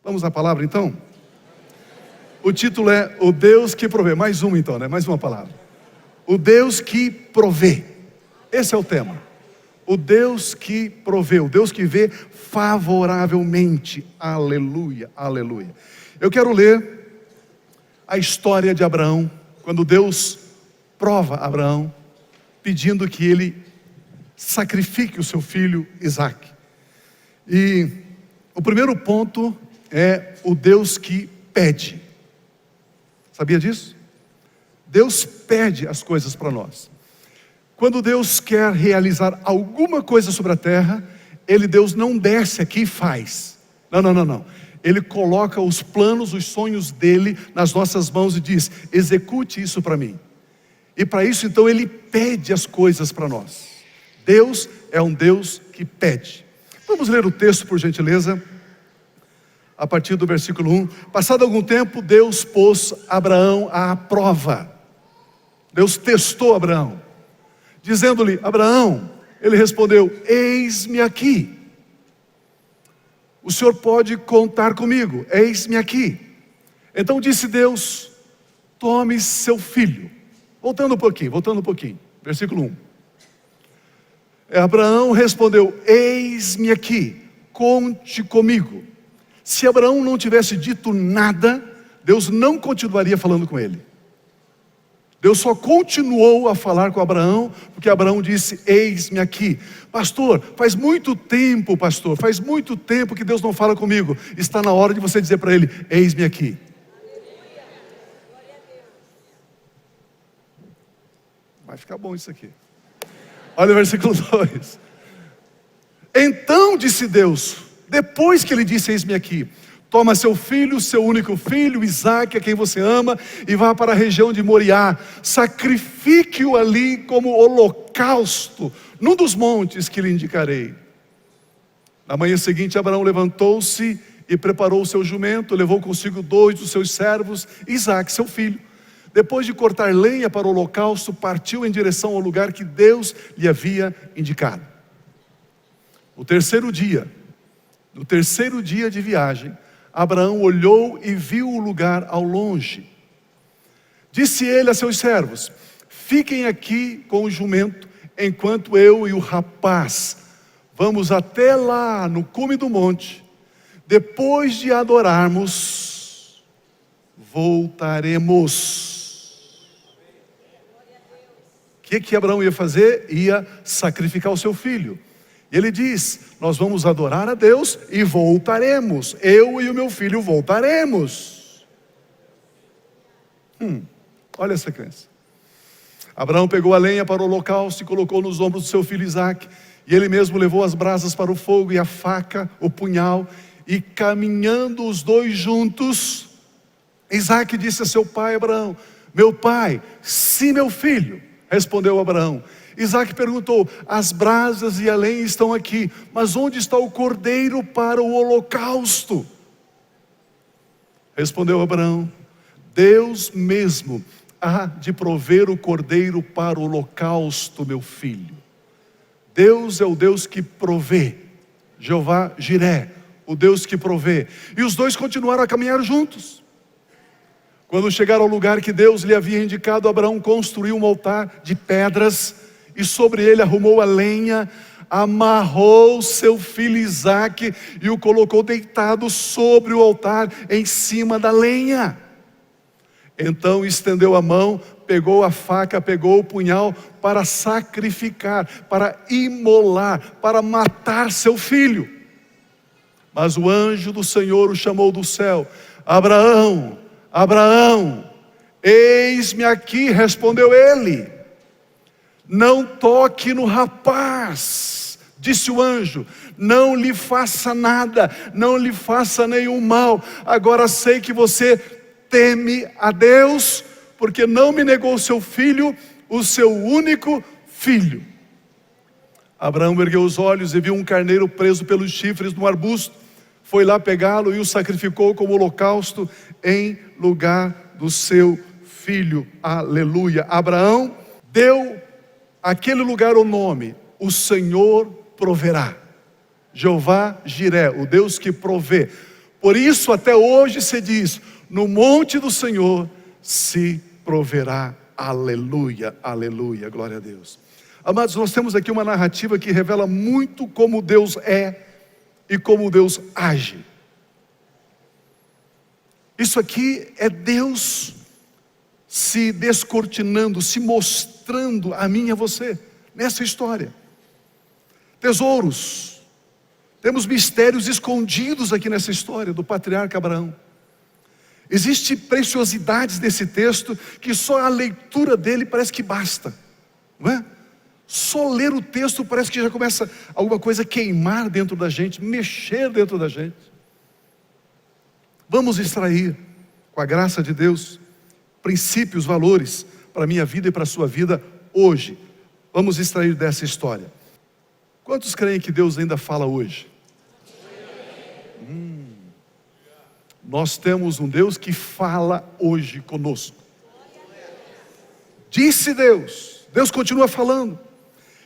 Vamos à palavra então? O título é O Deus que provê. Mais uma então, né? Mais uma palavra. O Deus que provê. Esse é o tema. O Deus que provê, o Deus que vê favoravelmente. Aleluia, aleluia. Eu quero ler a história de Abraão, quando Deus prova Abraão, pedindo que ele sacrifique o seu filho Isaque. E o primeiro ponto é o Deus que pede. Sabia disso? Deus pede as coisas para nós. Quando Deus quer realizar alguma coisa sobre a terra, Deus não desce aqui e faz. Não. Ele coloca os planos, os sonhos dele nas nossas mãos e diz: execute isso para mim. E para isso então ele pede as coisas para nós. Deus é um Deus que pede. Vamos ler o texto, por gentileza, a partir do versículo 1. Passado algum tempo, Deus pôs Abraão à prova. Deus testou Abraão, dizendo-lhe: Abraão. Ele respondeu: eis-me aqui. O senhor pode contar comigo, eis-me aqui. Então disse Deus: tome seu filho. Voltando um pouquinho, versículo 1. Abraão respondeu: eis-me aqui, conte comigo. Se Abraão não tivesse dito nada, Deus não continuaria falando com ele. Deus só continuou a falar com Abraão, porque Abraão disse: eis-me aqui. Pastor, faz muito tempo que Deus não fala comigo. Está na hora de você dizer para ele: eis-me aqui. Vai ficar bom isso aqui. Olha o versículo 2. Então disse Deus, depois que ele disse: eis-me aqui, toma seu filho, seu único filho, Isaque, a quem você ama, e vá para a região de Moriá. Sacrifique-o ali como holocausto, num dos montes que lhe indicarei. Na manhã seguinte, Abraão levantou-se e preparou o seu jumento, levou consigo 2 dos seus servos, Isaque, seu filho. Depois de cortar lenha para o holocausto, partiu em direção ao lugar que Deus lhe havia indicado. No terceiro dia de viagem, Abraão olhou e viu o lugar ao longe. Disse ele a seus servos: fiquem aqui com o jumento, enquanto eu e o rapaz vamos até lá no cume do monte. Depois de adorarmos, voltaremos. O que Abraão ia fazer? Ia sacrificar o seu filho. E ele diz: nós vamos adorar a Deus e voltaremos. Eu e o meu filho voltaremos. Olha a sequência. Abraão pegou a lenha para o holocausto e colocou nos ombros do seu filho Isaque. E ele mesmo levou as brasas para o fogo e a faca, o punhal. E caminhando os dois juntos, Isaque disse a seu pai Abraão: meu pai, sim, meu filho. Respondeu Abraão. Isaque perguntou: as brasas e a lenha estão aqui, mas onde está o cordeiro para o holocausto? Respondeu Abraão: Deus mesmo há de prover o cordeiro para o holocausto, meu filho. Deus é o Deus que provê. Jeová Jiré, o Deus que provê. E os dois continuaram a caminhar juntos. Quando chegaram ao lugar que Deus lhe havia indicado, Abraão construiu um altar de pedras e sobre ele arrumou a lenha, amarrou seu filho Isaque e o colocou deitado sobre o altar em cima da lenha. Então estendeu a mão, pegou a faca, pegou o punhal para sacrificar, para imolar, para matar seu filho. Mas o anjo do Senhor o chamou do céu: Abraão, Abraão, eis-me aqui, respondeu ele. Não toque no rapaz, disse o anjo, não lhe faça nada, não lhe faça nenhum mal. Agora sei que você teme a Deus, porque não me negou seu filho, o seu único filho. Abraão ergueu os olhos e viu um carneiro preso pelos chifres no arbusto. Foi lá pegá-lo e o sacrificou como holocausto em lugar do seu filho. Aleluia. Abraão deu àquele lugar o nome: o Senhor proverá. Jeová Jiré, o Deus que provê. Por isso até hoje se diz: no monte do Senhor se proverá. Aleluia, aleluia, glória a Deus. Amados, nós temos aqui uma narrativa que revela muito como Deus é e como Deus age. Isso aqui é Deus se descortinando, se mostrando a mim e a você, nessa história. Tesouros, temos mistérios escondidos aqui nessa história do patriarca Abraão. Existem preciosidades nesse texto que só a leitura dele parece que basta, não é? Só ler o texto parece que já começa alguma coisa a queimar dentro da gente, mexer dentro da gente. Vamos extrair, com a graça de Deus, princípios, valores para a minha vida e para a sua vida hoje. Vamos extrair dessa história. Quantos creem que Deus ainda fala hoje? Nós temos um Deus que fala hoje conosco. Disse Deus, Deus continua falando.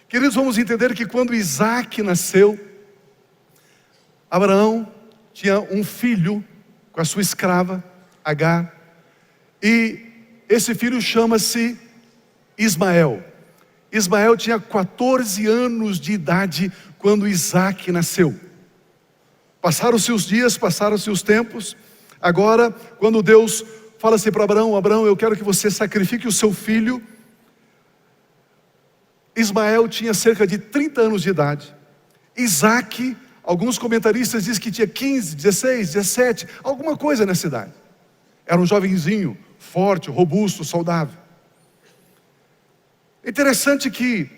Queridos, vamos entender que quando Isaac nasceu, Abraão tinha um filho com a sua escrava, Agar, e esse filho chama-se Ismael. Ismael tinha 14 anos de idade quando Isaac nasceu. Passaram-se os dias, passaram-se os tempos. Agora, quando Deus fala assim para Abraão: Abraão, eu quero que você sacrifique o seu filho. Ismael tinha cerca de 30 anos de idade. Isaac, alguns comentaristas dizem que tinha 15, 16, 17, alguma coisa nessa idade. Era um jovenzinho, forte, robusto, saudável. Interessante que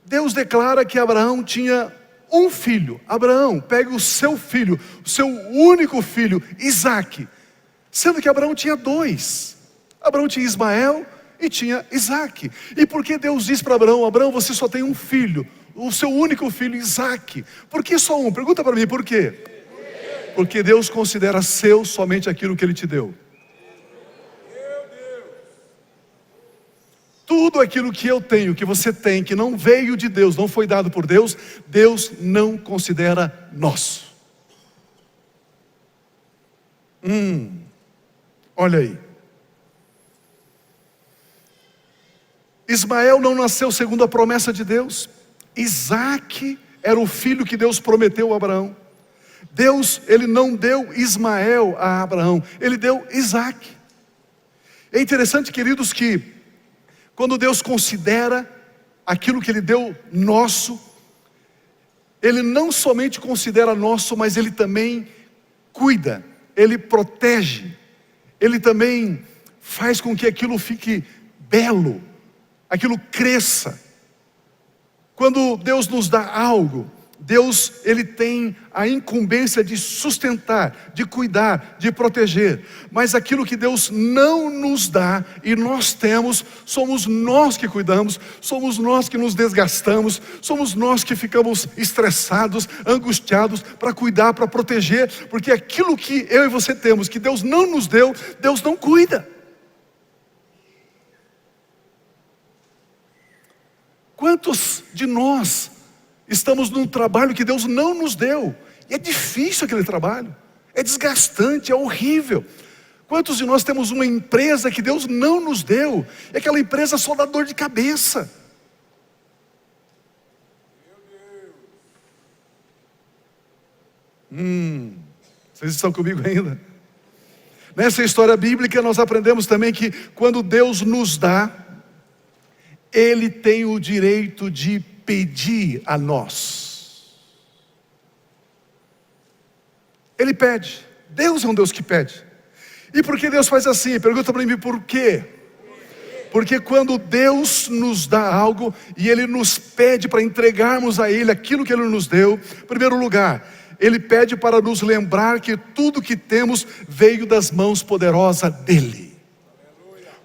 Deus declara que Abraão tinha um filho. Abraão, pega o seu filho, o seu único filho, Isaac. Sendo que Abraão tinha dois. Abraão tinha Ismael e tinha Isaac. E por que Deus diz para Abraão: Abraão, você só tem um filho, o seu único filho, Isaac? Por que só um? Pergunta para mim, por quê? Porque Deus considera seu somente aquilo que Ele te deu. Tudo aquilo que eu tenho, que você tem, que não veio de Deus, não foi dado por Deus, Deus não considera nosso. Olha aí. Ismael não nasceu segundo a promessa de Deus. Isaac era o filho que Deus prometeu a Abraão. Deus, Ele não deu Ismael a Abraão, Ele deu Isaac. É interessante, queridos, que quando Deus considera aquilo que Ele deu nosso, Ele não somente considera nosso, mas Ele também cuida, Ele protege, Ele também faz com que aquilo fique belo, aquilo cresça. Quando Deus nos dá algo, Deus, Ele tem a incumbência de sustentar, de cuidar, de proteger. Mas aquilo que Deus não nos dá e nós temos, somos nós que cuidamos, somos nós que nos desgastamos, somos nós que ficamos estressados, angustiados para cuidar, para proteger, porque aquilo que eu e você temos, que Deus não nos deu, Deus não cuida. Quantos de nós estamos num trabalho que Deus não nos deu, e é difícil aquele trabalho, é desgastante, é horrível. Quantos de nós temos uma empresa que Deus não nos deu, e aquela empresa só dá dor de cabeça? Vocês estão comigo ainda? Nessa história bíblica nós aprendemos também que quando Deus nos dá, Ele tem o direito de pedir a nós. Ele pede. Deus é um Deus que pede. E por que Deus faz assim? Pergunta para mim, por quê? Porque quando Deus nos dá algo e Ele nos pede para entregarmos a Ele aquilo que Ele nos deu, em primeiro lugar, Ele pede para nos lembrar que tudo que temos veio das mãos poderosas dEle.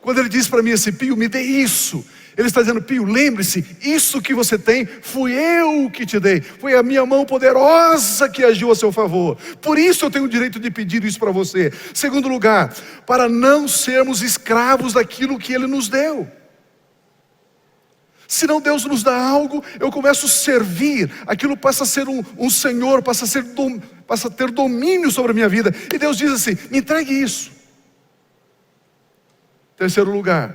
Quando Ele diz para mim assim: Pio, me dê isso, Ele está dizendo: Pio, lembre-se, isso que você tem, fui eu que te dei, foi a minha mão poderosa que agiu a seu favor, por isso eu tenho o direito de pedir isso para você. Segundo lugar, para não sermos escravos daquilo que Ele nos deu. Senão Deus nos dá algo, eu começo a servir, aquilo passa a ser um senhor, passa a ter domínio sobre a minha vida. E Deus diz assim: me entregue isso. Terceiro lugar,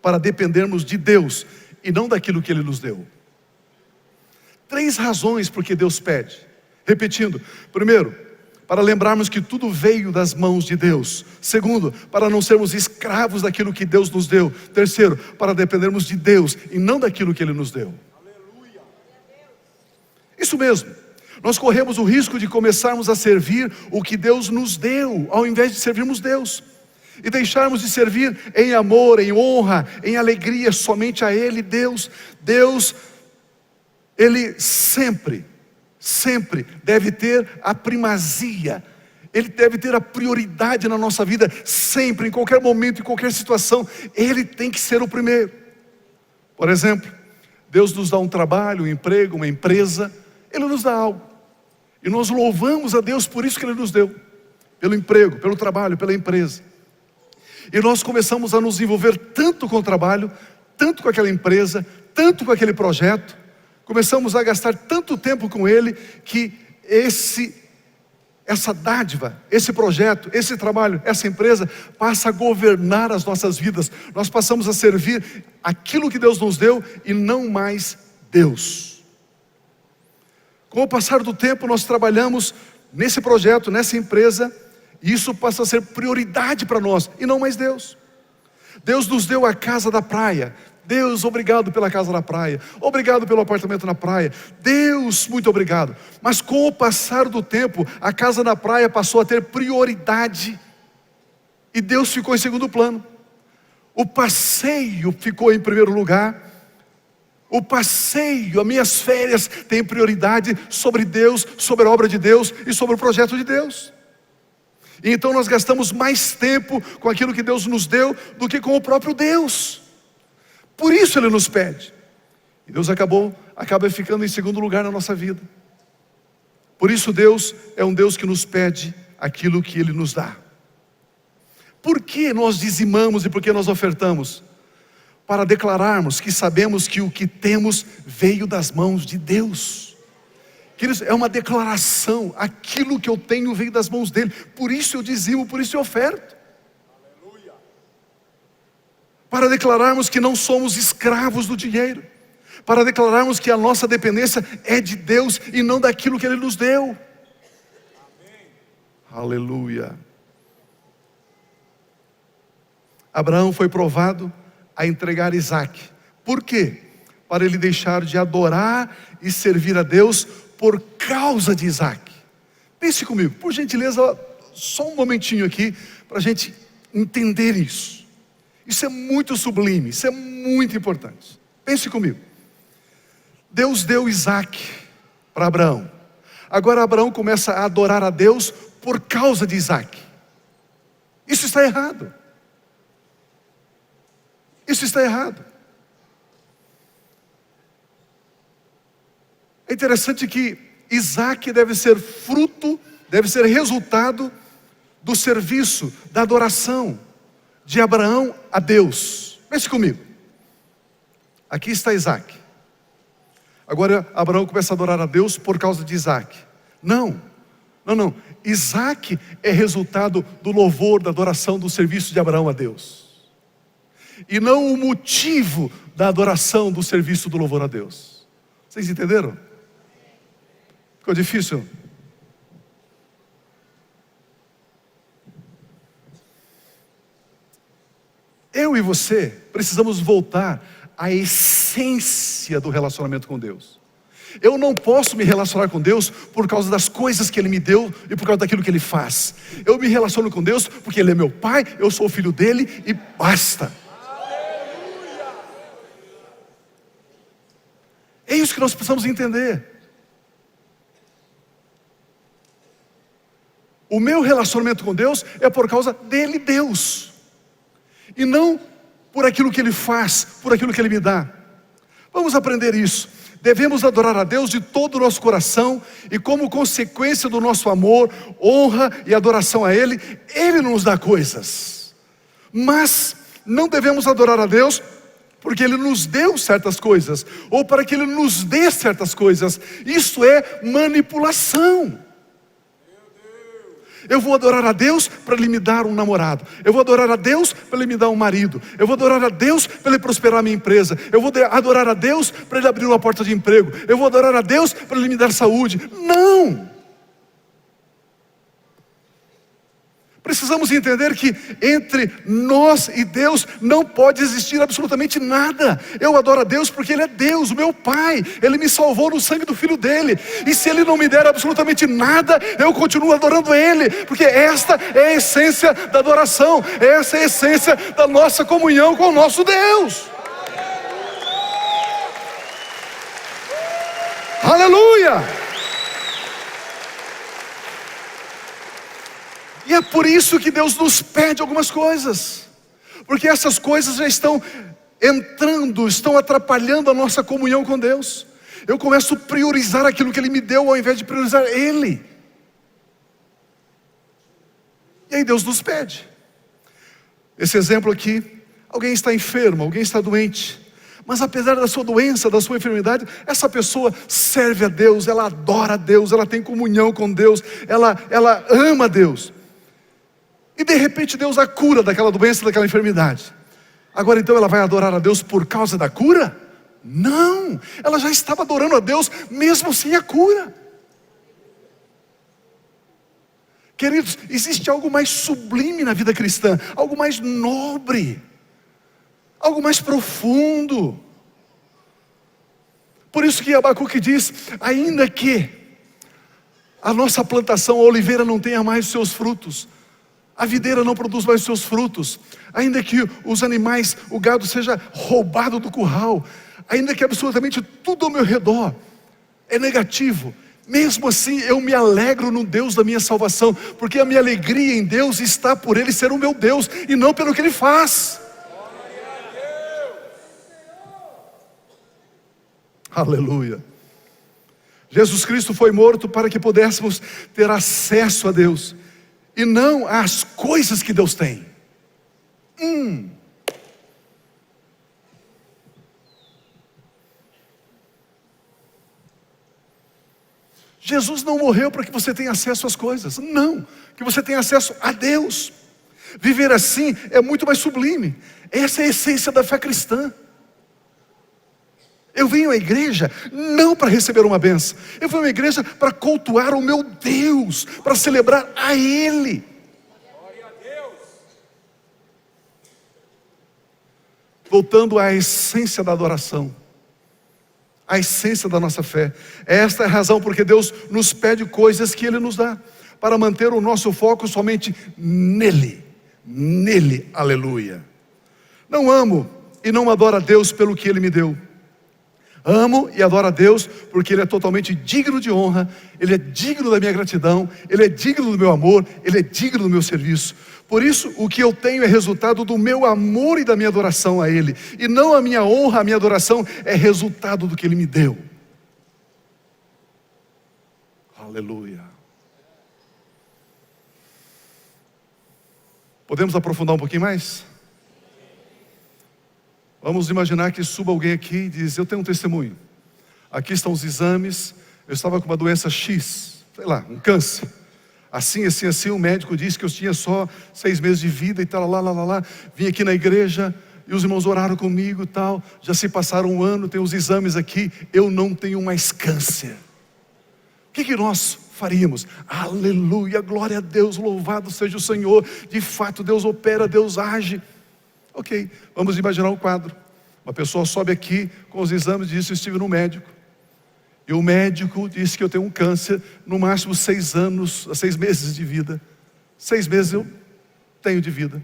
para dependermos de Deus e não daquilo que Ele nos deu. 3 razões por que Deus pede. Repetindo: primeiro, para lembrarmos que tudo veio das mãos de Deus. Segundo, para não sermos escravos daquilo que Deus nos deu. Terceiro, para dependermos de Deus e não daquilo que Ele nos deu. Aleluia. Isso mesmo, nós corremos o risco de começarmos a servir o que Deus nos deu, ao invés de servirmos Deus. E deixarmos de servir em amor, em honra, em alegria somente a Ele, Deus. Deus, Ele sempre deve ter a primazia. Ele deve ter a prioridade na nossa vida, sempre, em qualquer momento, em qualquer situação. Ele tem que ser o primeiro. Por exemplo, Deus nos dá um trabalho, um emprego, uma empresa. Ele nos dá algo, e nós louvamos a Deus por isso que Ele nos deu. Pelo emprego, pelo trabalho, pela empresa. E nós começamos a nos envolver tanto com o trabalho, tanto com aquela empresa, tanto com aquele projeto. Começamos a gastar tanto tempo com ele, que essa dádiva, esse projeto, esse trabalho, essa empresa passa a governar as nossas vidas. Nós passamos a servir aquilo que Deus nos deu e não mais Deus. Com o passar do tempo, nós trabalhamos nesse projeto, nessa empresa, e isso passa a ser prioridade para nós e não mais Deus. Deus nos deu a casa da praia. Deus, obrigado pela casa da praia, obrigado pelo apartamento na praia. Deus, muito obrigado. Mas com o passar do tempo, a casa na praia passou a ter prioridade e Deus ficou em segundo plano. O passeio ficou em primeiro lugar. O passeio, as minhas férias têm prioridade sobre Deus, sobre a obra de Deus e sobre o projeto de Deus. E então nós gastamos mais tempo com aquilo que Deus nos deu do que com o próprio Deus. Por isso Ele nos pede. E Deus acaba ficando em segundo lugar na nossa vida. Por isso Deus é um Deus que nos pede aquilo que Ele nos dá. Por que nós dizimamos e por que nós ofertamos? Para declararmos que sabemos que o que temos veio das mãos de Deus. Queridos, é uma declaração: aquilo que eu tenho veio das mãos dele, por isso eu dizimo, por isso eu oferto. Aleluia. Para declararmos que não somos escravos do dinheiro, para declararmos que a nossa dependência é de Deus e não daquilo que Ele nos deu. Amém. Aleluia. Abraão foi provado a entregar Isaque. Por quê? Para ele deixar de adorar e servir a Deus por causa de Isaque. Pense comigo, por gentileza, só um momentinho aqui, para a gente entender isso. Isso é muito sublime, isso é muito importante. Pense comigo. Deus deu Isaque para Abraão. Agora Abraão começa a adorar a Deus por causa de Isaque. Isso está errado. Isso está errado. É interessante que Isaque deve ser fruto, deve ser resultado do serviço, da adoração de Abraão a Deus. Pense comigo. Aqui está Isaque. Agora Abraão começa a adorar a Deus por causa de Isaque. Não. Isaque é resultado do louvor, da adoração, do serviço de Abraão a Deus. E não o motivo da adoração, do serviço, do louvor a Deus. Vocês entenderam? Ficou difícil? Eu e você precisamos voltar à essência do relacionamento com Deus. Eu não posso me relacionar com Deus por causa das coisas que Ele me deu e por causa daquilo que Ele faz. Eu me relaciono com Deus porque Ele é meu Pai, eu sou o filho dEle e basta. É isso que nós precisamos entender. O meu relacionamento com Deus é por causa dEle, Deus. E não por aquilo que Ele faz, por aquilo que Ele me dá. Vamos aprender isso. Devemos adorar a Deus de todo o nosso coração. E como consequência do nosso amor, honra e adoração a Ele, Ele nos dá coisas. Mas não devemos adorar a Deus porque Ele nos deu certas coisas, ou para que Ele nos dê certas coisas. Isso é manipulação. Eu vou adorar a Deus para Ele me dar um namorado. Eu vou adorar a Deus para Ele me dar um marido. Eu vou adorar a Deus para Ele prosperar a minha empresa. Eu vou adorar a Deus para Ele abrir uma porta de emprego. Eu vou adorar a Deus para Ele me dar saúde. Não! Precisamos entender que entre nós e Deus não pode existir absolutamente nada. Eu adoro a Deus porque Ele é Deus, o meu Pai. Ele me salvou no sangue do Filho dEle. E se Ele não me der absolutamente nada, eu continuo adorando Ele. Porque esta é a essência da adoração. Essa é a essência da nossa comunhão com o nosso Deus. Aleluia! E é por isso que Deus nos pede algumas coisas, porque essas coisas já estão entrando, estão atrapalhando a nossa comunhão com Deus. Eu começo a priorizar aquilo que Ele me deu, ao invés de priorizar Ele. E aí Deus nos pede. Esse exemplo aqui, alguém está enfermo, alguém está doente, mas apesar da sua doença, da sua enfermidade, essa pessoa serve a Deus, ela adora a Deus, ela tem comunhão com Deus, ela ama a Deus. E de repente Deus a cura daquela doença, daquela enfermidade. Agora então ela vai adorar a Deus por causa da cura? Não, ela já estava adorando a Deus mesmo sem a cura. Queridos, existe algo mais sublime na vida cristã, algo mais nobre, algo mais profundo. Por isso que Abacuque diz: ainda que a nossa plantação, a oliveira, não tenha mais os seus frutos, a videira não produz mais os seus frutos, ainda que os animais, o gado seja roubado do curral, ainda que absolutamente tudo ao meu redor é negativo, mesmo assim eu me alegro no Deus da minha salvação, porque a minha alegria em Deus está por Ele ser o meu Deus, e não pelo que Ele faz. Aleluia. Jesus Cristo foi morto para que pudéssemos ter acesso a Deus, e não às coisas que Deus tem. Jesus não morreu para que você tenha acesso às coisas, não, que você tenha acesso a Deus. Viver assim é muito mais sublime. Essa é a essência da fé cristã. Eu venho à igreja não para receber uma bênção, eu venho à igreja para cultuar o meu Deus, para celebrar a Ele. Voltando à essência da adoração, a essência da nossa fé. Esta é a razão porque Deus nos pede coisas que Ele nos dá, para manter o nosso foco somente nele, aleluia. Não amo e não adoro a Deus pelo que Ele me deu. Amo e adoro a Deus porque Ele é totalmente digno de honra, Ele é digno da minha gratidão, Ele é digno do meu amor, Ele é digno do meu serviço. Por isso, o que eu tenho é resultado do meu amor e da minha adoração a Ele, e não a minha honra, a minha adoração é resultado do que Ele me deu. Aleluia. Podemos aprofundar um pouquinho mais? Vamos imaginar que suba alguém aqui e diz: eu tenho um testemunho, aqui estão os exames, eu estava com uma doença X, sei lá, um câncer, assim, o médico disse que eu tinha só 6 meses de vida e tal, vim aqui na igreja, e os irmãos oraram comigo e tal, já se passaram um ano, tem os exames aqui, eu não tenho mais câncer. O que nós faríamos? Aleluia, glória a Deus, louvado seja o Senhor, de fato Deus opera, Deus age. Ok, vamos imaginar um quadro. Uma pessoa sobe aqui com os exames e diz: eu estive no médico, e o médico disse que eu tenho um câncer, no máximo 6 meses de vida. 6 meses eu tenho de vida.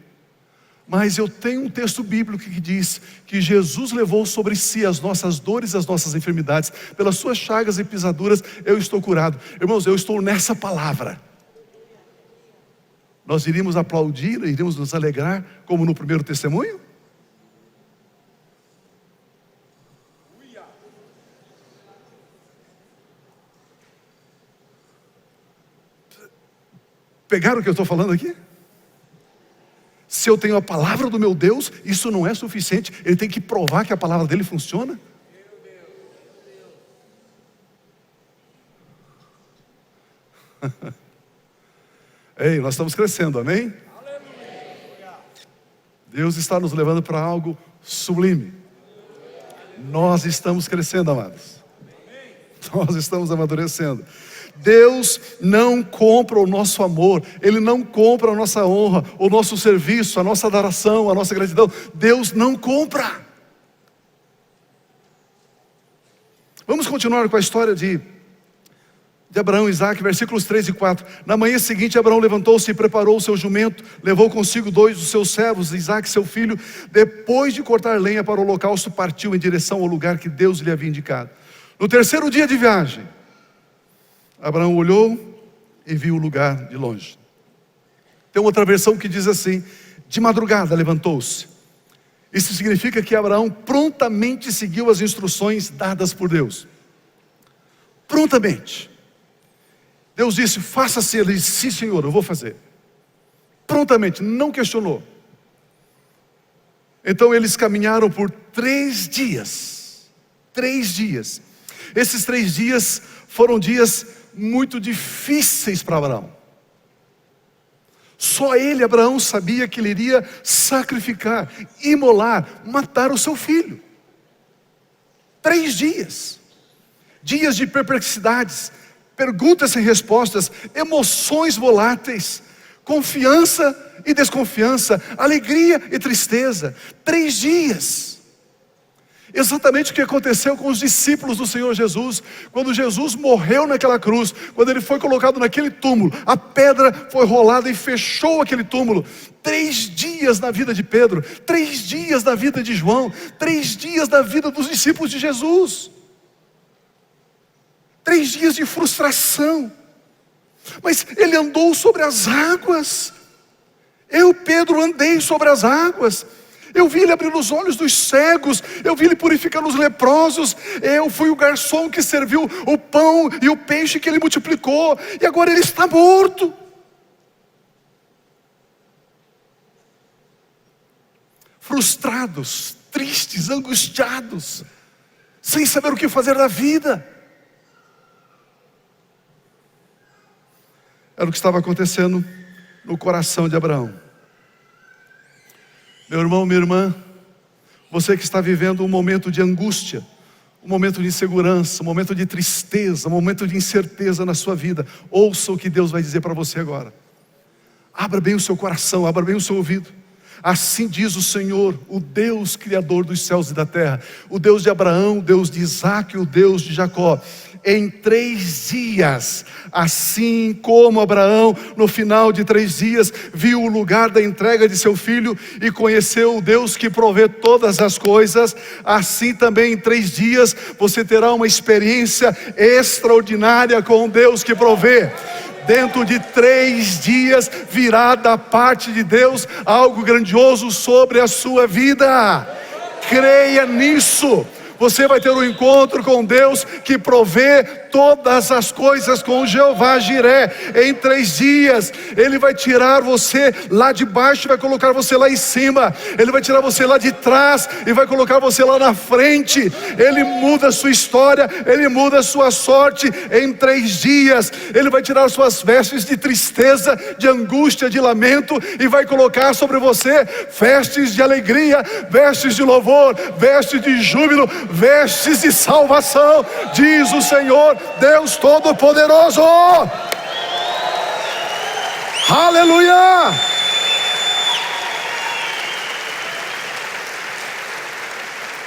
Mas eu tenho um texto bíblico que diz que Jesus levou sobre si as nossas dores, as nossas enfermidades, pelas suas chagas e pisaduras eu estou curado. Irmãos, eu estou nessa palavra. Nós iríamos aplaudir, iríamos nos alegrar, como no primeiro testemunho? Pegaram o que eu estou falando aqui? Se eu tenho a palavra do meu Deus, isso não é suficiente. Ele tem que provar que a palavra dele funciona. Ei, nós estamos crescendo, amém? Deus está nos levando para algo sublime. Nós estamos crescendo, amados. Nós estamos amadurecendo. Deus não compra o nosso amor, Ele não compra a nossa honra, o nosso serviço, a nossa adoração, a nossa gratidão. Deus não compra. Vamos continuar com a história de Abraão e Isaque, versículos 3 e 4. Na manhã seguinte, Abraão levantou-se e preparou o seu jumento, levou consigo 2 dos seus servos, Isaque seu filho. Depois de cortar lenha para o holocausto, partiu em direção ao lugar que Deus lhe havia indicado. No terceiro dia de viagem, Abraão olhou e viu o lugar de longe. Tem outra versão que diz assim: de madrugada levantou-se. Isso significa que Abraão prontamente seguiu as instruções dadas por Deus. Prontamente. Deus disse, faça-se. Ele disse, sim Senhor, eu vou fazer. Prontamente, não questionou. Então eles caminharam por 3 dias. 3 dias. Esses 3 dias foram dias muito difíceis para Abraão. Só ele, Abraão, sabia que ele iria sacrificar, imolar, matar o seu filho. 3 dias. Dias de perplexidades, perguntas sem respostas, emoções voláteis, confiança e desconfiança, alegria e tristeza. 3 dias. Exatamente o que aconteceu com os discípulos do Senhor Jesus, quando Jesus morreu naquela cruz, quando ele foi colocado naquele túmulo, a pedra foi rolada e fechou aquele túmulo. 3 dias na vida de Pedro, 3 dias na vida de João, 3 dias na vida dos discípulos de Jesus. 3 dias de frustração. Mas ele andou sobre as águas. Eu, Pedro, andei sobre as águas. Eu vi ele abrir os olhos dos cegos. Eu vi ele purificando os leprosos. Eu fui o garçom que serviu o pão e o peixe que ele multiplicou. E agora ele está morto. Frustrados, tristes, angustiados, sem saber o que fazer da vida. Era o que estava acontecendo no coração de Abraão. Meu irmão, minha irmã, você que está vivendo um momento de angústia, um momento de insegurança, um momento de tristeza, um momento de incerteza na sua vida, ouça o que Deus vai dizer para você agora. Abra bem o seu coração, abra bem o seu ouvido. Assim diz o Senhor, o Deus Criador dos céus e da terra, o Deus de Abraão, o Deus de Isaque, o Deus de Jacó. Em 3 dias, assim como Abraão, no final de 3 dias, viu o lugar da entrega de seu filho e conheceu o Deus que provê todas as coisas, assim também em 3 dias, você terá uma experiência extraordinária com o Deus que provê. Dentro de 3 dias virá da parte de Deus algo grandioso sobre a sua vida. Creia nisso. Você vai ter um encontro com Deus que provê todas as coisas, com Jeová Jiré. Em 3 dias Ele vai tirar você lá de baixo e vai colocar você lá em cima. Ele vai tirar você lá de trás e vai colocar você lá na frente. Ele muda a sua história, Ele muda a sua sorte. Em 3 dias Ele vai tirar suas vestes de tristeza, de angústia, de lamento, e vai colocar sobre você vestes de alegria, vestes de louvor, vestes de júbilo, vestes de salvação, diz o Senhor Deus Todo-Poderoso. Aleluia!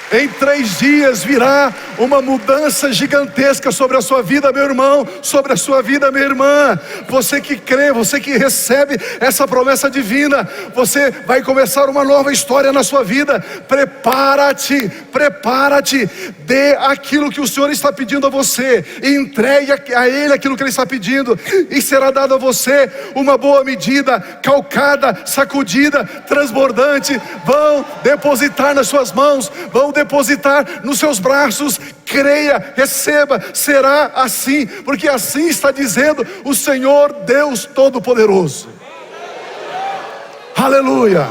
Em 3 dias virá uma mudança gigantesca sobre a sua vida, meu irmão, sobre a sua vida, minha irmã. Você que crê, você que recebe essa promessa divina, você vai começar uma nova história na sua vida. Prepara-te, prepara-te. Dê aquilo que o Senhor está pedindo a você, e entregue a Ele aquilo que Ele está pedindo, e será dado a você uma boa medida, calcada, sacudida, transbordante. Vão depositar nas suas mãos, vão depositar nos seus braços. Creia, receba, será assim, porque assim está dizendo o Senhor Deus Todo-Poderoso. Aleluia.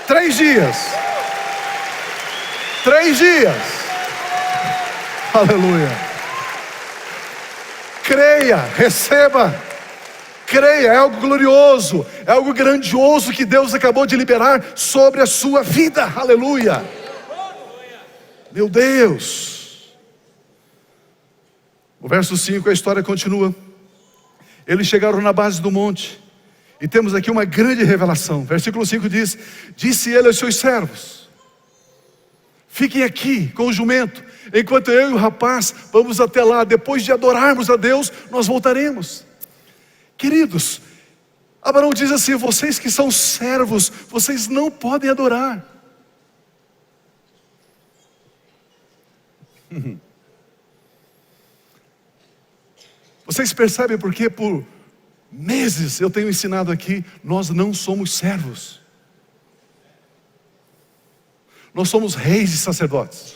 3 dias. 3 dias. Aleluia. Creia, receba. Creia, é algo glorioso, é algo grandioso que Deus acabou de liberar sobre a sua vida. Aleluia. Meu Deus. O verso 5, a história continua. Eles chegaram na base do monte, e temos aqui uma grande revelação. Versículo 5 diz: disse ele aos seus servos: fiquem aqui com o jumento, enquanto eu e o rapaz vamos até lá. Depois de adorarmos a Deus, nós voltaremos. Queridos, Abraão diz assim: vocês que são servos, vocês não podem adorar. Vocês percebem porque por meses eu tenho ensinado aqui: nós não somos servos, nós somos reis e sacerdotes.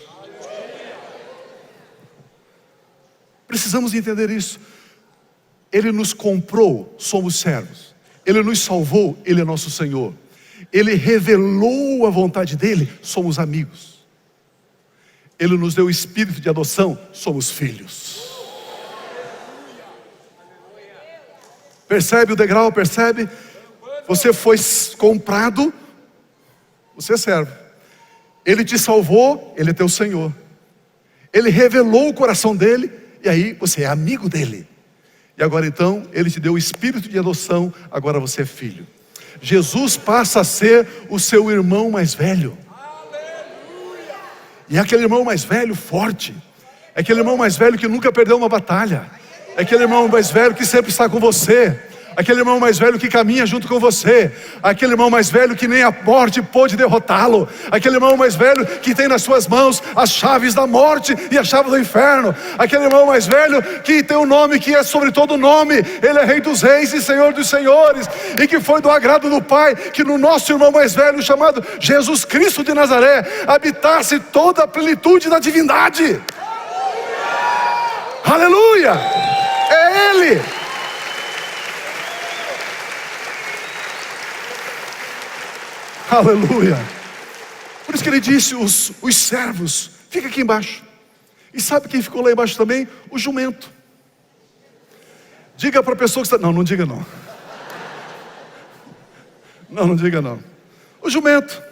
Precisamos entender isso. Ele nos comprou, somos servos. Ele nos salvou, Ele é nosso Senhor. Ele revelou a vontade dEle, somos amigos. Ele nos deu o espírito de adoção, somos filhos. Percebe o degrau, percebe? Você foi comprado, você é servo. Ele te salvou, Ele é teu Senhor. Ele revelou o coração dEle, e aí você é amigo dEle. E agora então, Ele te deu o espírito de adoção, agora você é filho. Jesus passa a ser o seu irmão mais velho. E é aquele irmão mais velho forte. É aquele irmão mais velho que nunca perdeu uma batalha. É aquele irmão mais velho que sempre está com você. Aquele irmão mais velho que caminha junto com você. Aquele irmão mais velho que nem a morte pôde derrotá-lo. Aquele irmão mais velho que tem nas suas mãos as chaves da morte e a chave do inferno. Aquele irmão mais velho que tem um nome que é sobre todo nome. Ele é Rei dos Reis e Senhor dos Senhores. E que foi do agrado do Pai que no nosso irmão mais velho, chamado Jesus Cristo de Nazaré, habitasse toda a plenitude da divindade. Aleluia! É Ele. Aleluia. Por isso que ele disse: os servos, fica aqui embaixo. E sabe quem ficou lá embaixo também? O jumento. Diga para a pessoa que está... Não diga não. Não diga não. O jumento.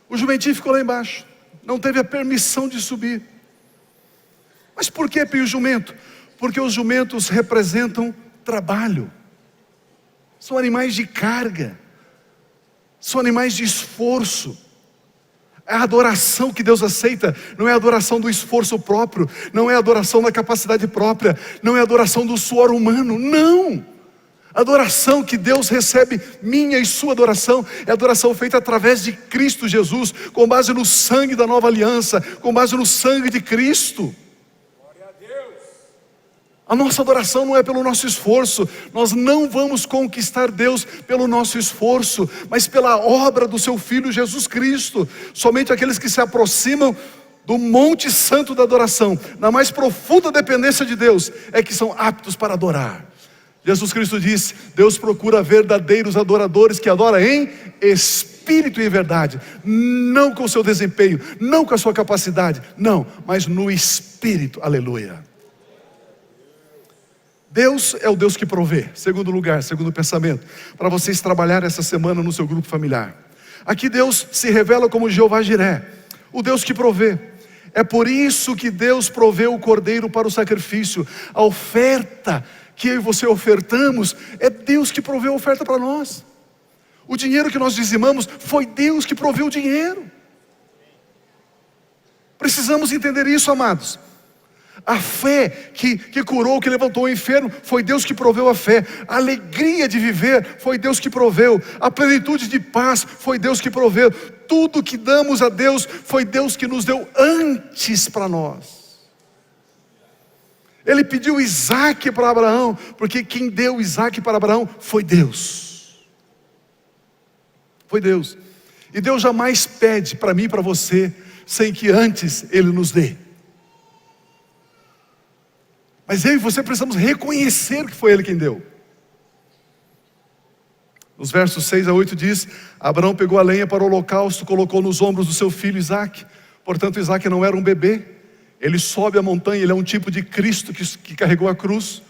O jumentinho ficou lá embaixo. Não teve a permissão de subir. Mas por que o jumento? Porque os jumentos representam trabalho. São animais de carga. São animais de esforço. A adoração que Deus aceita não é a adoração do esforço próprio, não é a adoração da capacidade própria, não é a adoração do suor humano, não. A adoração que Deus recebe, minha e sua adoração, é a adoração feita através de Cristo Jesus, com base no sangue da nova aliança, com base no sangue de Cristo. A nossa adoração não é pelo nosso esforço. Nós não vamos conquistar Deus pelo nosso esforço, mas pela obra do seu Filho Jesus Cristo. Somente aqueles que se aproximam do Monte Santo da adoração, na mais profunda dependência de Deus, é que são aptos para adorar. Jesus Cristo disse: Deus procura verdadeiros adoradores que adoram em espírito e em verdade. Não com o seu desempenho, não com a sua capacidade, não, mas no espírito. Aleluia. Deus é o Deus que provê. Segundo lugar, segundo pensamento, para vocês trabalharem essa semana no seu grupo familiar. Aqui Deus se revela como Jeová Jiré, o Deus que provê. É por isso que Deus proveu o cordeiro para o sacrifício. A oferta que eu e você ofertamos, é Deus que proveu a oferta para nós. O dinheiro que nós dizimamos, foi Deus que proveu o dinheiro. Precisamos entender isso, amados. A fé que curou, que levantou o enfermo, foi Deus que proveu a fé. A alegria de viver, foi Deus que proveu. A plenitude de paz, foi Deus que proveu. Tudo que damos a Deus, foi Deus que nos deu antes para nós. Ele pediu Isaac para Abraão, porque quem deu Isaac para Abraão foi Deus. Foi Deus. E Deus jamais pede para mim e para você, sem que antes Ele nos dê. Mas eu e você precisamos reconhecer que foi Ele quem deu. Nos versos 6 a 8 diz: Abraão pegou a lenha para o holocausto, colocou nos ombros do seu filho Isaque. Portanto, Isaque não era um bebê. Ele sobe a montanha, ele é um tipo de Cristo que carregou a cruz.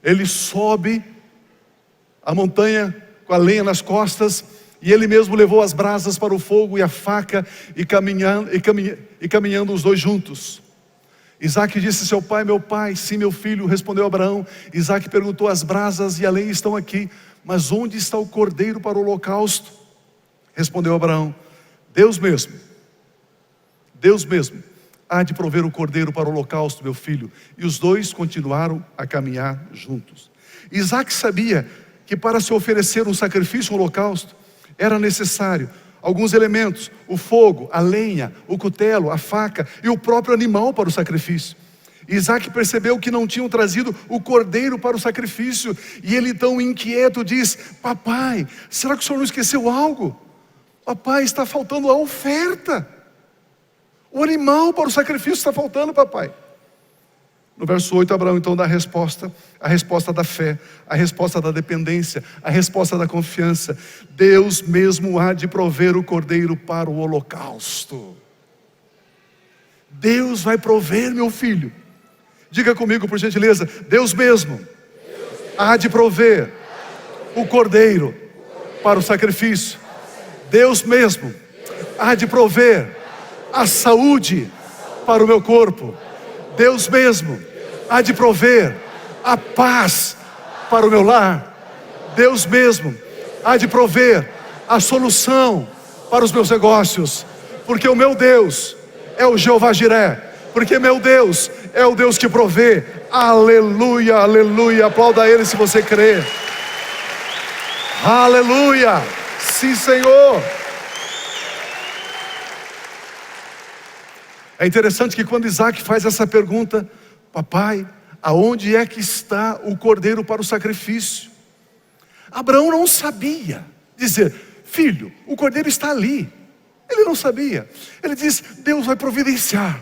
Ele sobe a montanha com a lenha nas costas, e ele mesmo levou as brasas para o fogo e a faca, e caminhando os dois juntos. Isaque disse: seu pai, meu pai. Sim, meu filho, respondeu Abraão. Isaque perguntou: as brasas e a lenha estão aqui, mas onde está o cordeiro para o holocausto? Respondeu Abraão: Deus mesmo há de prover o cordeiro para o holocausto, meu filho. E os dois continuaram a caminhar juntos. Isaque sabia que para se oferecer um sacrifício, um holocausto, era necessário alguns elementos: o fogo, a lenha, o cutelo, a faca e o próprio animal para o sacrifício. Isaque percebeu que não tinham trazido o cordeiro para o sacrifício, e ele então inquieto diz: papai, será que o senhor não esqueceu algo? Papai, está faltando a oferta. O animal para o sacrifício está faltando, papai. No verso 8, Abraão então dá a resposta da fé, a resposta da dependência, a resposta da confiança. Deus mesmo há de prover o cordeiro para o holocausto. Deus vai prover, meu filho. Diga comigo, por gentileza: Deus mesmo há de prover o cordeiro para o sacrifício. Deus mesmo há de prover a saúde para o meu corpo. Deus mesmo há de prover a paz para o meu lar. Deus mesmo há de prover a solução para os meus negócios, porque o meu Deus é o Jeová Jiré, porque meu Deus é o Deus que provê. Aleluia, aleluia. Aplauda Ele se você crê. Aleluia, sim, Senhor. É interessante que quando Isaque faz essa pergunta: papai, aonde é que está o cordeiro para o sacrifício? Abraão não sabia dizer: filho, o cordeiro está ali. Ele não sabia. Ele diz: Deus vai providenciar.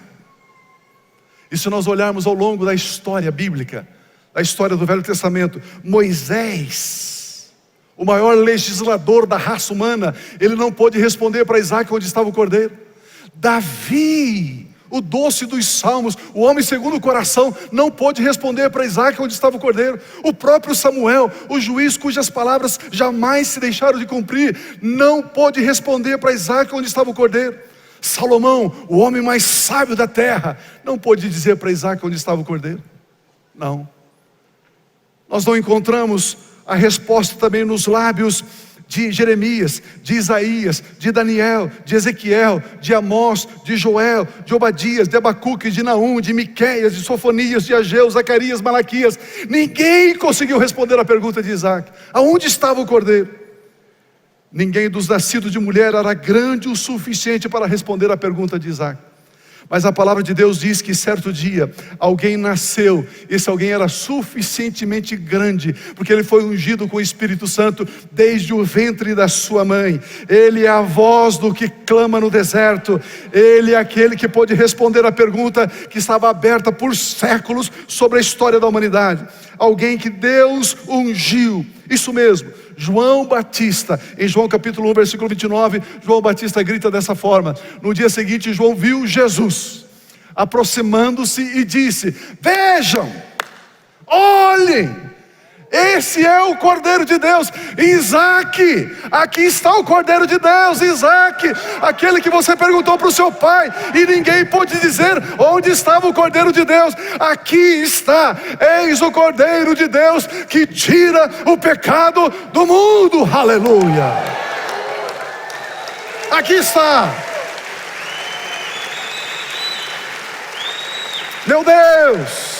E se nós olharmos ao longo da história bíblica, da história do Velho Testamento, Moisés, o maior legislador da raça humana, ele não pôde responder para Isaque onde estava o cordeiro. Davi, o doce dos salmos, o homem segundo o coração, não pôde responder para Isaque onde estava o cordeiro. O próprio Samuel, o juiz cujas palavras jamais se deixaram de cumprir, não pôde responder para Isaque onde estava o cordeiro. Salomão, o homem mais sábio da terra, não pôde dizer para Isaque onde estava o cordeiro. Não. Nós não encontramos a resposta também nos lábios de Jeremias, de Isaías, de Daniel, de Ezequiel, de Amós, de Joel, de Obadias, de Abacuque, de Naum, de Miqueias, de Sofonias, de Ageu, Zacarias, Malaquias. Ninguém conseguiu responder a pergunta de Isaque: aonde estava o cordeiro? Ninguém dos nascidos de mulher era grande o suficiente para responder a pergunta de Isaque. Mas a palavra de Deus diz que certo dia alguém nasceu. Esse alguém era suficientemente grande, porque ele foi ungido com o Espírito Santo desde o ventre da sua mãe. Ele é a voz do que clama no deserto. Ele é aquele que pôde responder a pergunta que estava aberta por séculos sobre a história da humanidade. Alguém que Deus ungiu. Isso mesmo, João Batista. Em João capítulo 1, versículo 29, João Batista grita dessa forma. No dia seguinte, João viu Jesus aproximando-se e disse: vejam, olhem, esse é o Cordeiro de Deus. Isaque, aqui está o Cordeiro de Deus. Isaque, aquele que você perguntou para o seu pai e ninguém pôde dizer onde estava o Cordeiro de Deus. Aqui está, eis o Cordeiro de Deus que tira o pecado do mundo. Aleluia. Aqui está. Meu Deus.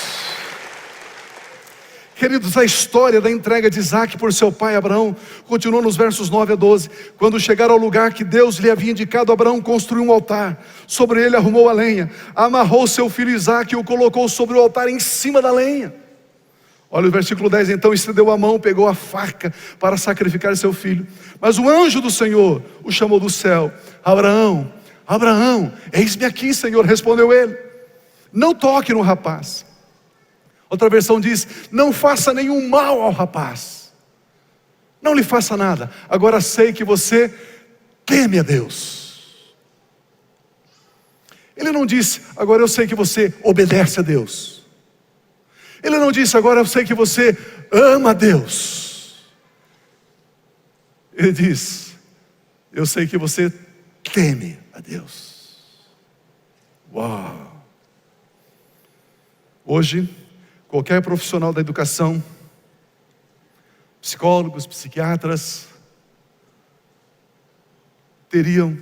Queridos, a história da entrega de Isaque por seu pai Abraão continua nos versos 9 a 12. Quando chegaram ao lugar que Deus lhe havia indicado, Abraão construiu um altar. Sobre ele arrumou a lenha, amarrou seu filho Isaque e o colocou sobre o altar em cima da lenha. Olha o versículo 10. Então estendeu a mão, pegou a faca para sacrificar seu filho. Mas o anjo do Senhor o chamou do céu: Abraão, Abraão, eis-me aqui, Senhor. Respondeu ele: não toque no rapaz. Outra versão diz: não faça nenhum mal ao rapaz. não lhe faça nada. Agora sei que você teme a Deus. Ele não disse, agora eu sei que você obedece a Deus. Ele não disse, agora eu sei que você ama a Deus. Ele diz, eu sei que você teme a Deus. Uau! Hoje, qualquer profissional da educação, psicólogos, psiquiatras, teriam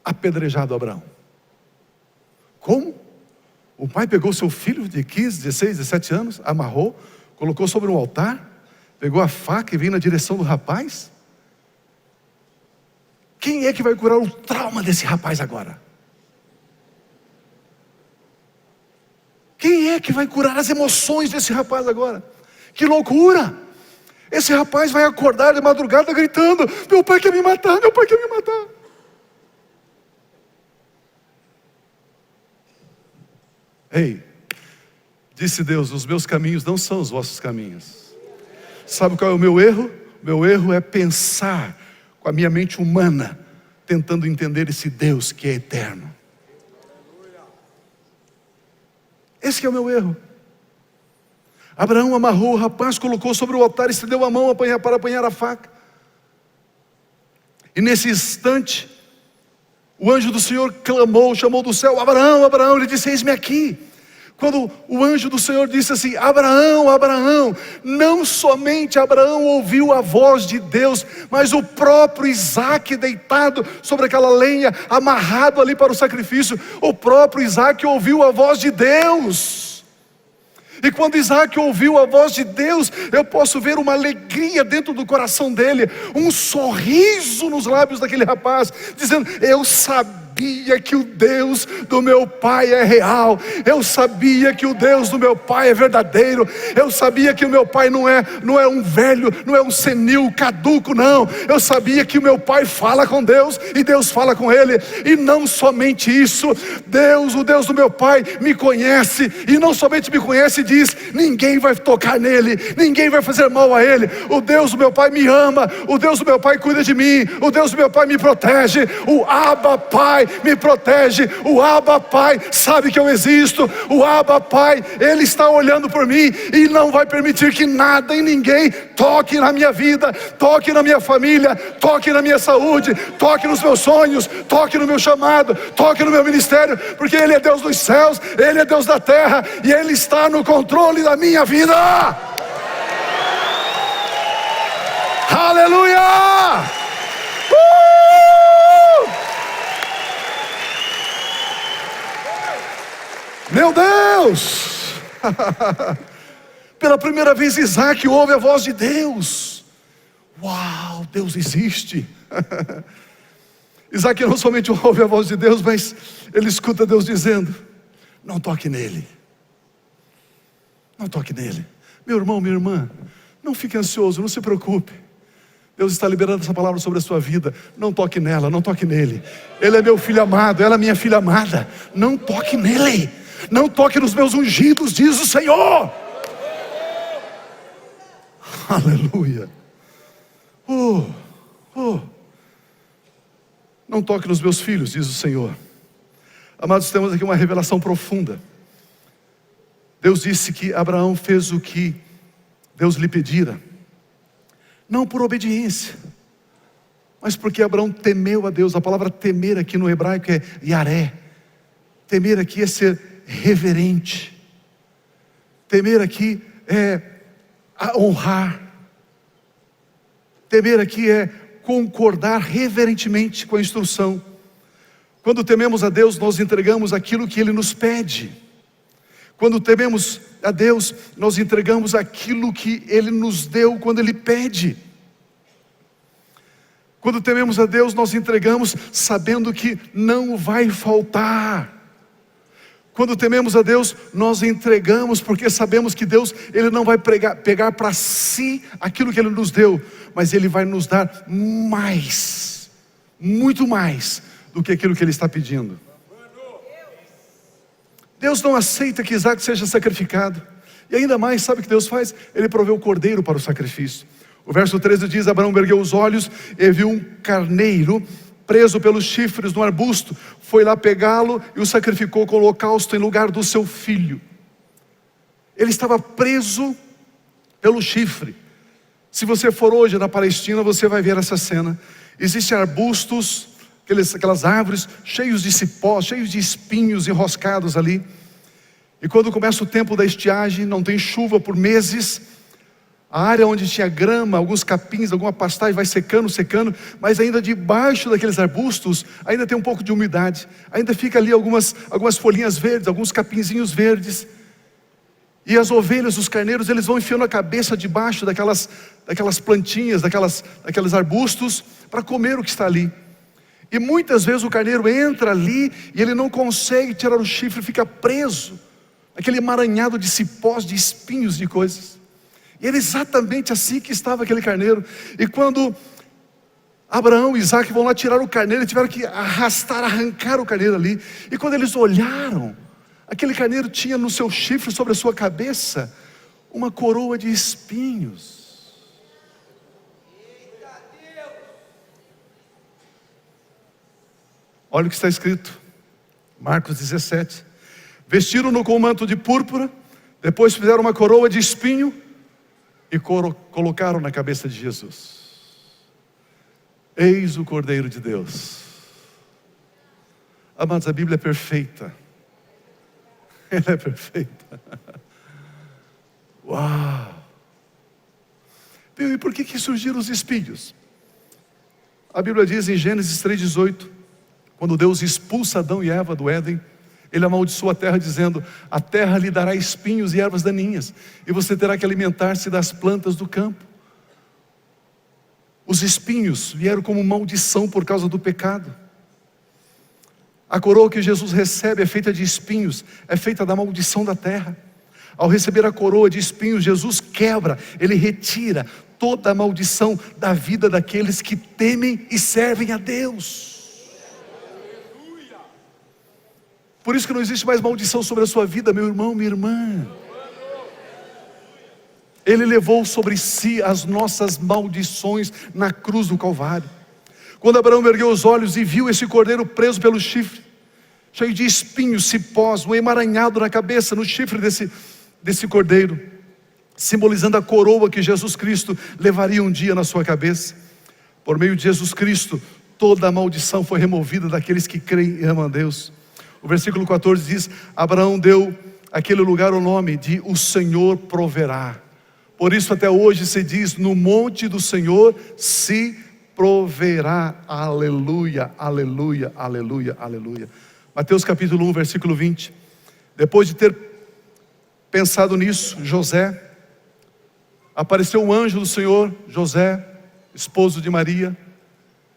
apedrejado Abraão. Como? O pai pegou seu filho de 15, 16, 17 anos, amarrou, colocou sobre um altar, pegou a faca e veio na direção do rapaz? Quem é que vai curar o trauma desse rapaz agora? Quem é que vai curar as emoções desse rapaz agora? Que loucura! Esse rapaz vai acordar de madrugada gritando, meu pai quer me matar, meu pai quer me matar. Ei, disse Deus, os meus caminhos não são os vossos caminhos. Sabe qual é o meu erro? O meu erro é pensar com a minha mente humana, tentando entender esse Deus que é eterno. Esse que é o meu erro. Abraão amarrou o rapaz, colocou sobre o altar, estendeu a mão para apanhar a faca. E nesse instante, o anjo do Senhor clamou, chamou do céu, Abraão, Abraão, ele disse, eis-me aqui. Quando o anjo do Senhor disse assim, Abraão, Abraão, não somente Abraão ouviu a voz de Deus, mas o próprio Isaac deitado sobre aquela lenha, amarrado ali para o sacrifício, o próprio Isaac ouviu a voz de Deus. E quando Isaac ouviu a voz de Deus, eu posso ver uma alegria dentro do coração dele, um sorriso nos lábios daquele rapaz, dizendo, eu sabia que o Deus do meu pai é real, eu sabia que o Deus do meu pai é verdadeiro, eu sabia que o meu pai não é um velho, não é um senil, caduco, não, eu sabia que o meu pai fala com Deus, e Deus fala com ele, e não somente isso, Deus, o Deus do meu pai me conhece, e não somente me conhece, diz, ninguém vai tocar nele, ninguém vai fazer mal a ele, o Deus do meu pai me ama, o Deus do meu pai cuida de mim, o Deus do meu pai me protege, o Abba Pai me protege, o Abba Pai sabe que eu existo, o Abba Pai, Ele está olhando por mim, e não vai permitir que nada e ninguém toque na minha vida, toque na minha família, toque na minha saúde, toque nos meus sonhos, toque no meu chamado, toque no meu ministério, porque Ele é Deus dos céus, Ele é Deus da terra, e Ele está no controle da minha vida. Aleluia! Meu Deus! Pela primeira vez Isaac ouve a voz de Deus. Uau, Deus existe. Isaac não somente ouve a voz de Deus, mas ele escuta Deus dizendo, não toque nele. Não toque nele. Meu irmão, minha irmã, não fique ansioso, não se preocupe. Deus está liberando essa palavra sobre a sua vida. Não toque nela, não toque nele. Ele é meu filho amado, ela é minha filha amada. Não toque nele. Não toque nos meus ungidos, diz o Senhor. Aleluia. Não toque nos meus filhos, diz o Senhor. Amados, temos aqui uma revelação profunda. Deus disse que Abraão fez o que Deus lhe pedira, não por obediência, mas porque Abraão temeu a Deus. A palavra temer aqui no hebraico é yaré. Temer aqui é ser reverente. Temer aqui é honrar. Temer aqui é concordar reverentemente com a instrução. Quando tememos a Deus, nós entregamos aquilo que Ele nos pede. Quando tememos a Deus, nós entregamos aquilo que Ele nos deu quando Ele pede. Quando tememos a Deus, nós entregamos sabendo que não vai faltar. Quando tememos a Deus, nós entregamos porque sabemos que Deus, Ele não vai pegar para si aquilo que Ele nos deu, mas Ele vai nos dar mais, muito mais do que aquilo que Ele está pedindo. Deus não aceita que Isaac seja sacrificado. E ainda mais, sabe o que Deus faz? Ele proveu o cordeiro para o sacrifício. O verso 13 diz: Abraão ergueu os olhos e viu um carneiro preso pelos chifres no arbusto. Foi lá pegá-lo e o sacrificou com holocausto em lugar do seu filho. Ele estava preso pelo chifre. Se você for hoje na Palestina, você vai ver essa cena. Existem arbustos, aquelas árvores cheios de cipó, cheios de espinhos enroscados ali. E quando começa o tempo da estiagem, não tem chuva por meses, a área onde tinha grama, alguns capins, alguma pastagem vai secando, mas ainda debaixo daqueles arbustos, ainda tem um pouco de umidade, ainda fica ali algumas folhinhas verdes, alguns capinzinhos verdes. E as ovelhas, os carneiros, eles vão enfiando a cabeça debaixo daquelas plantinhas, daqueles arbustos, para comer o que está ali. E muitas vezes o carneiro entra ali e ele não consegue tirar o chifre, fica preso, aquele emaranhado de cipós, de espinhos, de coisas. E era exatamente assim que estava aquele carneiro. E quando Abraão e Isaac vão lá tirar o carneiro, eles tiveram que arrancar o carneiro ali. E quando eles olharam, aquele carneiro tinha no seu chifre, sobre a sua cabeça, uma coroa de espinhos. Olha o que está escrito, Marcos 17. Vestiram-no com um manto de púrpura, depois fizeram uma coroa de espinho e colocaram na cabeça de Jesus. Eis o Cordeiro de Deus. Amados, a Bíblia é perfeita. Ela é perfeita. Uau! E por que surgiram os espinhos? A Bíblia diz em Gênesis 3,18, quando Deus expulsa Adão e Eva do Éden, Ele amaldiçoa a terra dizendo: a terra lhe dará espinhos e ervas daninhas, e você terá que alimentar-se das plantas do campo. Os espinhos vieram como maldição por causa do pecado. A coroa que Jesus recebe é feita de espinhos, é feita da maldição da terra. Ao receber a coroa de espinhos, Jesus quebra, Ele retira toda a maldição da vida daqueles que temem e servem a Deus. Por isso que não existe mais maldição sobre a sua vida, meu irmão, minha irmã. Ele levou sobre si as nossas maldições na cruz do Calvário. Quando Abraão ergueu os olhos e viu esse cordeiro preso pelo chifre, cheio de espinhos, cipós, um emaranhado na cabeça, no chifre desse cordeiro, simbolizando a coroa que Jesus Cristo levaria um dia na sua cabeça. Por meio de Jesus Cristo, toda a maldição foi removida daqueles que creem e amam a Deus. O versículo 14 diz: Abraão deu àquele lugar o nome de o Senhor proverá. Por isso até hoje se diz: no monte do Senhor se proverá. Aleluia, aleluia, aleluia, aleluia. Mateus capítulo 1, versículo 20. Depois de ter pensado nisso, José, apareceu um anjo do Senhor, José, esposo de Maria.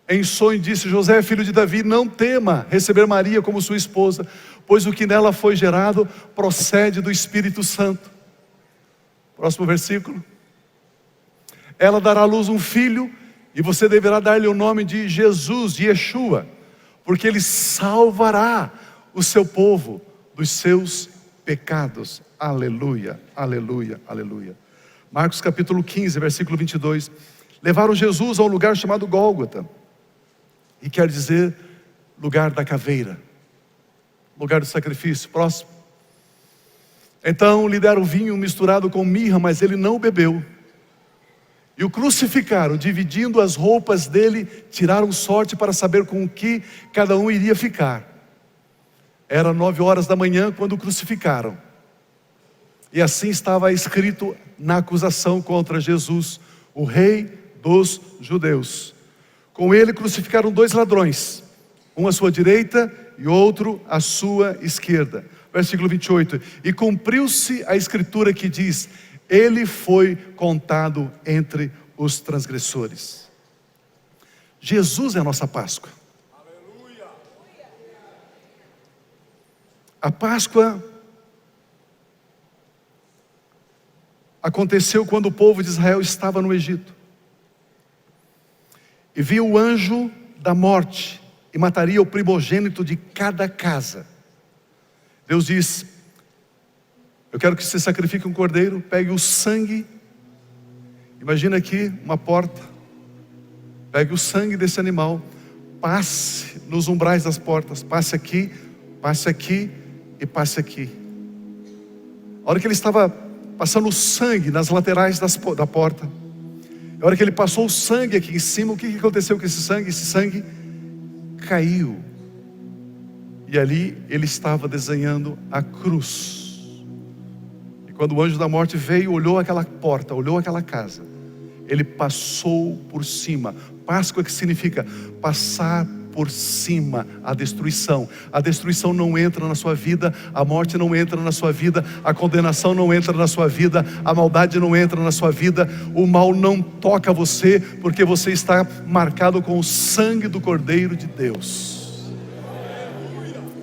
Em sonho disse: José, filho de Davi, não tema receber Maria como sua esposa, pois o que nela foi gerado procede do Espírito Santo. Próximo versículo. Ela dará à luz um filho, e você deverá dar-lhe o nome de Jesus, de Yeshua, porque ele salvará o seu povo dos seus pecados. Aleluia, aleluia, aleluia. Marcos capítulo 15, versículo 22. Levaram Jesus a um lugar chamado Gólgota, e quer dizer lugar da caveira, lugar do sacrifício. Próximo. Então lhe deram vinho misturado com mirra, mas ele não bebeu. E o crucificaram, dividindo as roupas dele, tiraram sorte para saber com o que cada um iria ficar. Era 9h da manhã quando o crucificaram. E assim estava escrito na acusação contra Jesus: o rei dos judeus. Com ele crucificaram 2 ladrões, um à sua direita e outro à sua esquerda. Versículo 28. E cumpriu-se a escritura que diz: ele foi contado entre os transgressores. Jesus é a nossa Páscoa. Aleluia. A Páscoa aconteceu quando o povo de Israel estava no Egito. E viu o anjo da morte, e mataria o primogênito de cada casa. Deus diz: Eu quero que você sacrifique um cordeiro, pegue o sangue. Imagina aqui uma porta. Pegue o sangue desse animal, passe nos umbrais das portas, passe aqui e passe aqui. A hora que ele estava passando o sangue nas laterais da porta, a hora que ele passou o sangue aqui em cima, o que aconteceu com esse sangue? Esse sangue caiu. E ali ele estava desenhando a cruz. E quando o anjo da morte veio, olhou aquela porta, olhou aquela casa, ele passou por cima. Páscoa, que significa passar por cima a destruição. A destruição não entra na sua vida, a morte não entra na sua vida, a condenação não entra na sua vida, a maldade não entra na sua vida, o mal não toca você, porque você está marcado com o sangue do Cordeiro de Deus.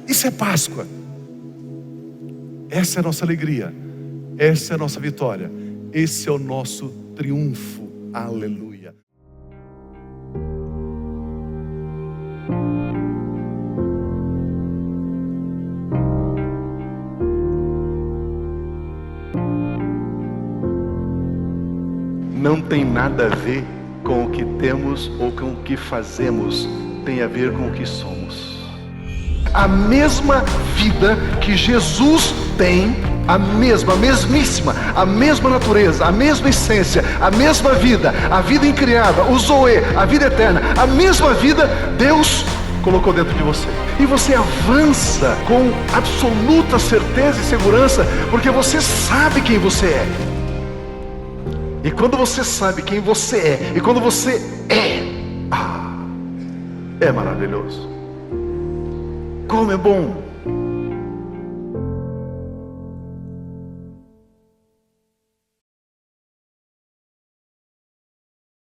Isso é Páscoa. Essa é a nossa alegria, essa é a nossa vitória, esse é o nosso triunfo. Aleluia. Não tem nada a ver com o que temos ou com o que fazemos, tem a ver com o que somos. A mesma vida que Jesus tem, a mesmíssima, a mesma natureza, a mesma essência, a mesma vida, a vida incriada, o Zoe, a vida eterna, a mesma vida Deus colocou dentro de você. E você avança com absoluta certeza e segurança, porque você sabe quem você é. E quando você sabe quem você é, e quando você é maravilhoso. Como é bom